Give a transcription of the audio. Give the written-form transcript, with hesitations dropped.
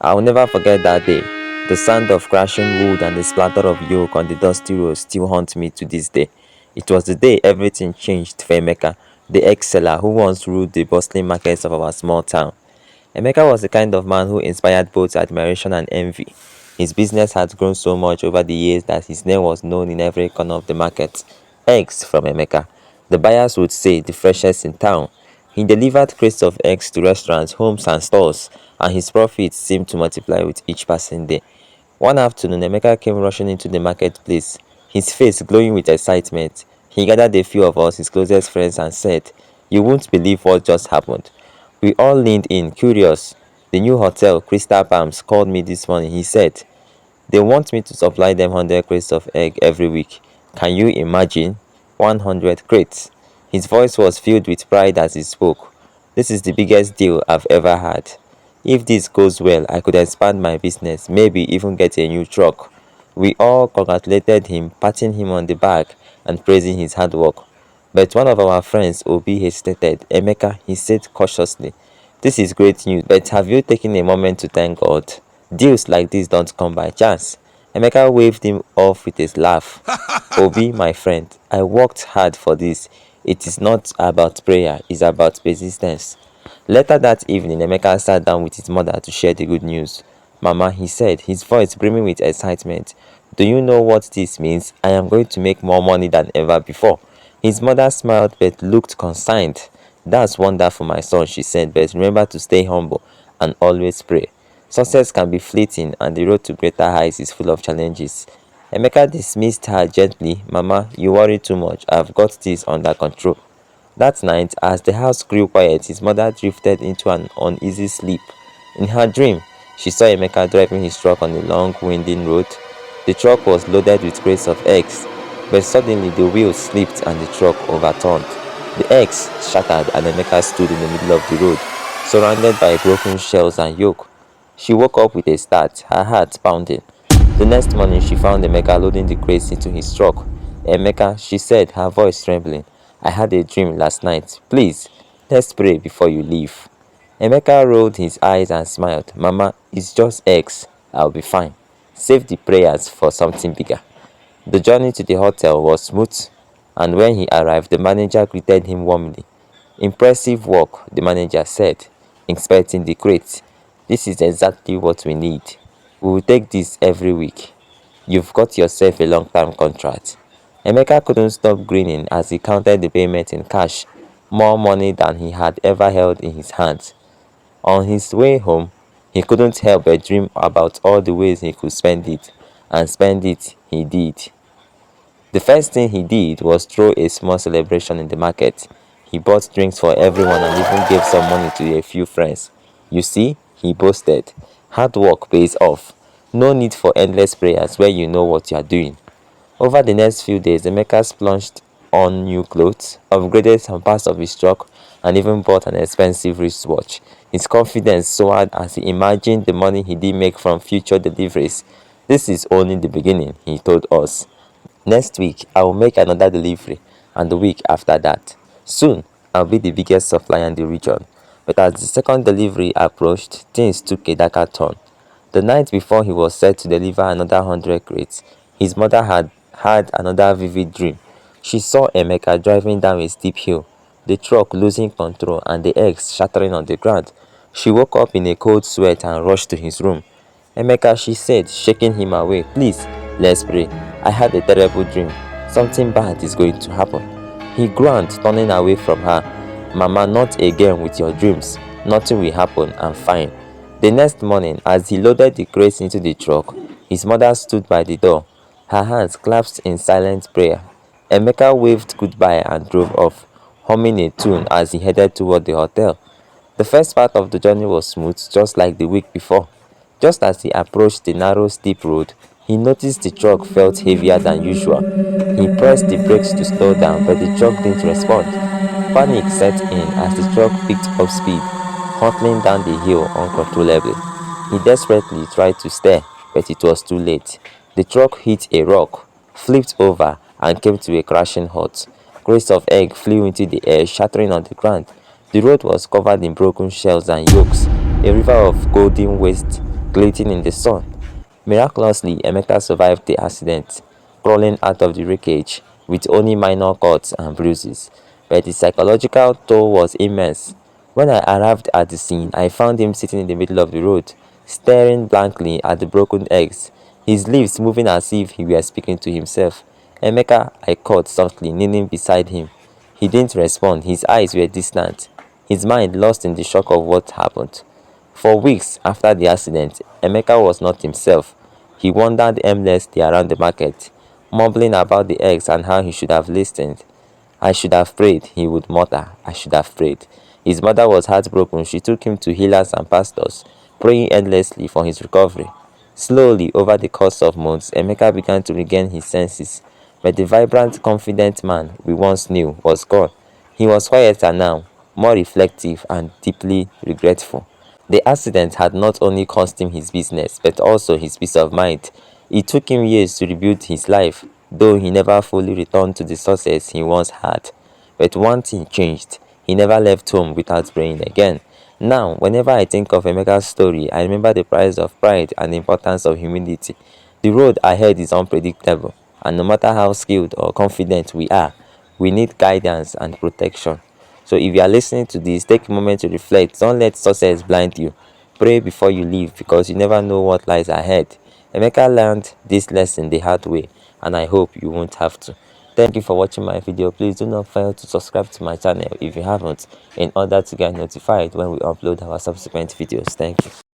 I'll never forget that day. The sound of crashing wood and the splatter of yolk on the dusty road still haunt me to this day. It was the day everything changed for Emeka, the ex-seller who once ruled the bustling markets of our small town. Emeka was the kind of man who inspired both admiration and envy. His business had grown so much over the years that his name was known in every corner of the market. Eggs from Emeka. The buyers would say the freshest in town. He delivered crates of eggs to restaurants, homes, and stores, and his profits seemed to multiply with each passing day. One afternoon, Emeka came rushing into the marketplace, his face glowing with excitement. He gathered a few of us, his closest friends, and said, "You won't believe what just happened." We all leaned in, curious. "The new hotel, Crystal Palms, called me this morning," he said. "They want me to supply them 100 crates of egg every week. Can you imagine? 100 crates." His voice was filled with pride as he spoke. "This is the biggest deal I've ever had. If this goes well, I could expand my business, maybe even get a new truck." We all congratulated him, patting him on the back and praising his hard work. But one of our friends, Obi, hesitated. "Emeka," he said cautiously, "this is great news, but have you taken a moment to thank God? Deals like this don't come by chance." Emeka waved him off with a laugh. "Obi, my friend, I worked hard for this. It is not about prayer, it's about persistence." Later that evening, Emeka sat down with his mother to share the good news. "Mama," he said, his voice brimming with excitement, "do you know what this means? I am going to make more money than ever before." His mother smiled but looked concerned. "That's wonderful, my son," she said, "but remember to stay humble and always pray. Success can be fleeting and the road to greater heights is full of challenges." Emeka dismissed her gently. "Mama, you worry too much. I've got this under control." That night, as the house grew quiet, his mother drifted into an uneasy sleep. In her dream, she saw Emeka driving his truck on a long, winding road. The truck was loaded with crates of eggs, but suddenly the wheels slipped and the truck overturned. The eggs shattered and Emeka stood in the middle of the road, surrounded by broken shells and yolk. She woke up with a start, her heart pounding. The next morning, she found Emeka loading the crates into his truck. "Emeka," she said, her voice trembling, "I had a dream last night. Please, let's pray before you leave." Emeka rolled his eyes and smiled. "Mama, it's just eggs. I'll be fine. Save the prayers for something bigger." The journey to the hotel was smooth, and when he arrived, the manager greeted him warmly. "Impressive work," the manager said, inspecting the crate. "This is exactly what we need. We will take this every week. You've got yourself a long-term contract." Emeka couldn't stop grinning as he counted the payment in cash, more money than he had ever held in his hands. On his way home, he couldn't help but dream about all the ways he could spend it, and spend it he did. The first thing he did was throw a small celebration in the market. He bought drinks for everyone and even gave some money to a few friends. "You see," he boasted, "hard work pays off. No need for endless prayers when you know what you are doing." Over the next few days, Emeka splurged on new clothes, upgraded some parts of his truck, and even bought an expensive wristwatch. His confidence soared as he imagined the money he did make from future deliveries. "This is only the beginning," he told us. "Next week, I will make another delivery, and the week after that. Soon, I'll be the biggest supplier in the region." But as the second delivery approached, things took a darker turn. The night before he was set to deliver another 100 crates, his mother had had another vivid dream. She saw Emeka driving down a steep hill, the truck losing control and the eggs shattering on the ground. She woke up in a cold sweat and rushed to his room. "Emeka," she said, shaking him away, "please, let's pray. I had a terrible dream. Something bad is going to happen." He groaned, turning away from her. "Mama, not again with your dreams. Nothing will happen. I'm fine." The next morning, as he loaded the crates into the truck, his mother stood by the door, her hands clasped in silent prayer. Emeka waved goodbye and drove off, humming a tune as he headed toward the hotel. The first part of the journey was smooth, just like the week before. Just as he approached the narrow, steep road, he noticed the truck felt heavier than usual. He pressed the brakes to slow down, but the truck didn't respond. Panic set in as the truck picked up speed, hurtling down the hill uncontrollably. He desperately tried to steer, but it was too late. The truck hit a rock, flipped over, and came to a crashing halt. Crates of egg flew into the air, shattering on the ground. The road was covered in broken shells and yolks, a river of golden waste glittering in the sun. Miraculously, Emeka survived the accident, crawling out of the wreckage with only minor cuts and bruises, but the psychological toll was immense. When I arrived at the scene, I found him sitting in the middle of the road, staring blankly at the broken eggs, his lips moving as if he were speaking to himself. Emeka, I called softly, kneeling beside him. He didn't respond. His eyes were distant, his mind lost in the shock of what happened. For weeks after the accident, Emeka was not himself. He wandered aimlessly around the market, mumbling about the eggs and how he should have listened. I should have prayed, he would mutter. I should have prayed. His mother was heartbroken. She took him to healers and pastors, praying endlessly for his recovery. Slowly, over the course of months, Emeka began to regain his senses, but the vibrant, confident man we once knew was gone. He was quieter now, more reflective and deeply regretful. The accident had not only cost him his business, but also his peace of mind. It took him years to rebuild his life, though he never fully returned to the success he once had. But one thing changed. He never left home without praying again. Now, whenever I think of Emeka's story, I remember the price of pride and the importance of humility. The road ahead is unpredictable, and no matter how skilled or confident we are, we need guidance and protection. So if you are listening to this, take a moment to reflect. Don't let success blind you. Pray before you leave because you never know what lies ahead. Emeka learned this lesson the hard way, and I hope you won't have to. Thank you for watching my video. Please do not fail to subscribe to my channel if you haven't, in order to get notified when we upload our subsequent videos. Thank you.